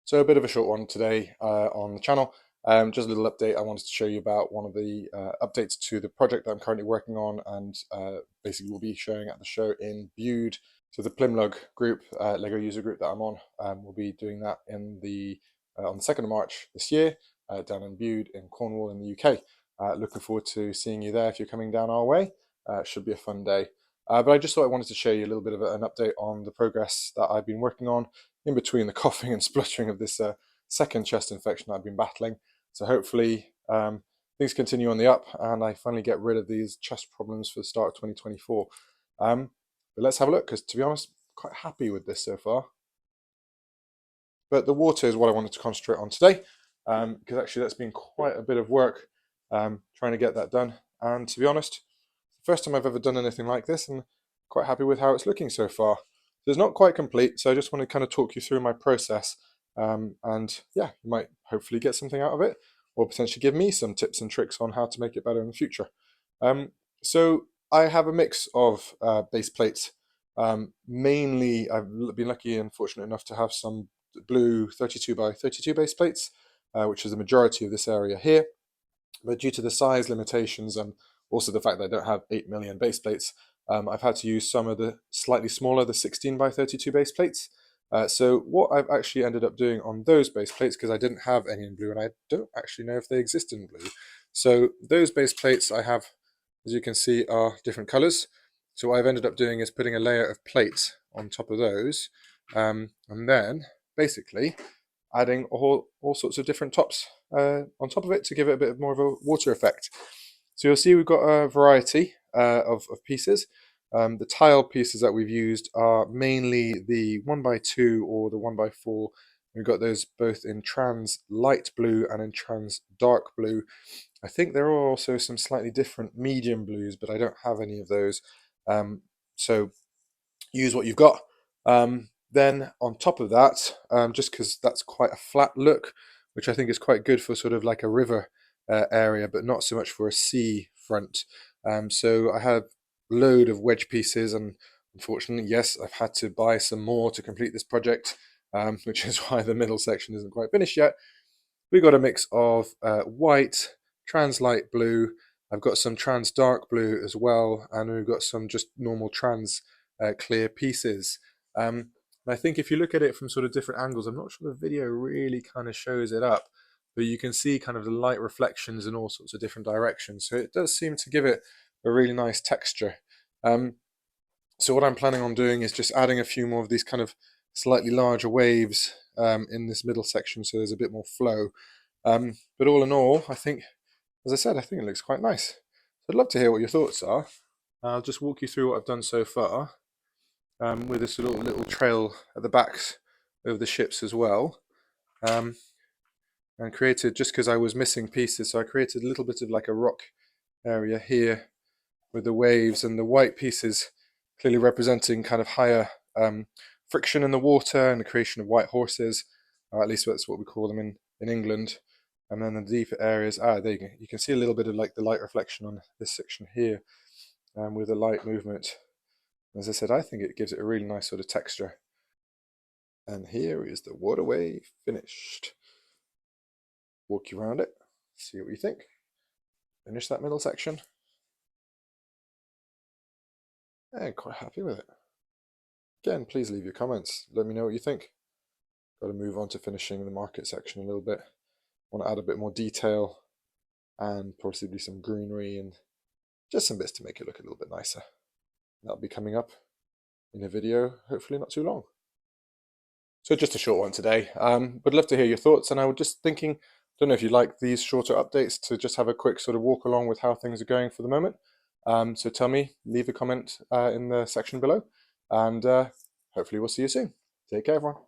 So a bit of a short one today on the channel. Just a little update. I wanted to show you about one of the updates to the project that I'm currently working on, and basically we'll be showing at the show in Bude. So the Plimlug group, Lego user group that I'm on, we'll be doing that in the on the 2nd of March this year down in Bude in Cornwall in the UK. Looking forward to seeing you there if you're coming down our way. Should be a fun day. But I just thought I wanted to show you a little bit of an update on the progress that I've been working on in between the coughing and spluttering of this second chest infection that I've been battling. So hopefully things continue on the up and I finally get rid of these chest problems for the start of 2024. But let's have a look, because to be honest, I'm quite happy with this so far. But the water is what I wanted to concentrate on today, because actually that's been quite a bit of work trying to get that done. And to be honest, first time I've ever done anything like this, and quite happy with how it's looking so far. So it's not quite complete, so I just want to kind of talk you through my process, and yeah, you might hopefully get something out of it, or potentially give me some tips and tricks on how to make it better in the future. So I have a mix of base plates. Mainly, I've been lucky and fortunate enough to have some blue 32 by 32 base plates, which is the majority of this area here. But due to the size limitations and also the fact that I don't have 8 million base plates, I've had to use some of the slightly smaller, the 16 by 32 base plates. So what I've actually ended up doing on those base plates, because I didn't have any in blue and I don't actually know if they exist in blue. So those base plates I have, as you can see, are different colors. So what I've ended up doing is putting a layer of plate on top of those, and then basically adding all sorts of different tops on top of it to give it a bit more of a water effect. So you'll see we've got a variety of pieces. The tile pieces that we've used are mainly the 1x2 or the 1x4. We've got those both in trans light blue and in trans dark blue. I think there are also some slightly different medium blues, but I don't have any of those. So use what you've got. Then on top of that, just because that's quite a flat look, which I think is quite good for sort of like a river area, but not so much for a sea front. So I have a load of wedge pieces, and unfortunately, yes, I've had to buy some more to complete this project, which is why the middle section isn't quite finished yet. We've got a mix of white, trans light blue, I've got some trans dark blue as well, and we've got some just normal trans clear pieces. And I think if you look at it from sort of different angles, I'm not sure the video really kind of shows it up, but you can see kind of the light reflections in all sorts of different directions. So it does seem to give it a really nice texture. So what I'm planning on doing is just adding a few more of these kind of slightly larger waves in this middle section, so there's a bit more flow. But all in all, I think, as I said, I think it looks quite nice. So I'd love to hear what your thoughts are. I'll just walk you through what I've done so far, with this little trail at the backs of the ships as well. And created, just because I was missing pieces, so I created a little bit of like a rock area here with the waves, and the white pieces clearly representing kind of higher friction in the water and the creation of white horses, or at least that's what we call them in England. And then the deeper areas, there you go. You can see a little bit of like the light reflection on this section here, with the light movement. As I said, I think it gives it a really nice sort of texture. And here is the waterway finished. Walk you around it, see what you think. Finish that middle section. And quite happy with it. Again, please leave your comments. Let me know what you think. Got to move on to finishing the market section a little bit. Want to add a bit more detail and possibly some greenery and just some bits to make it look a little bit nicer. That'll be coming up in a video, hopefully not too long. So just a short one today. Would love to hear your thoughts, and I was just thinking, don't know if you like these shorter updates, to just have a quick sort of walk along with how things are going for the moment. So tell me, leave a comment in the section below, and hopefully we'll see you soon. Take care, everyone.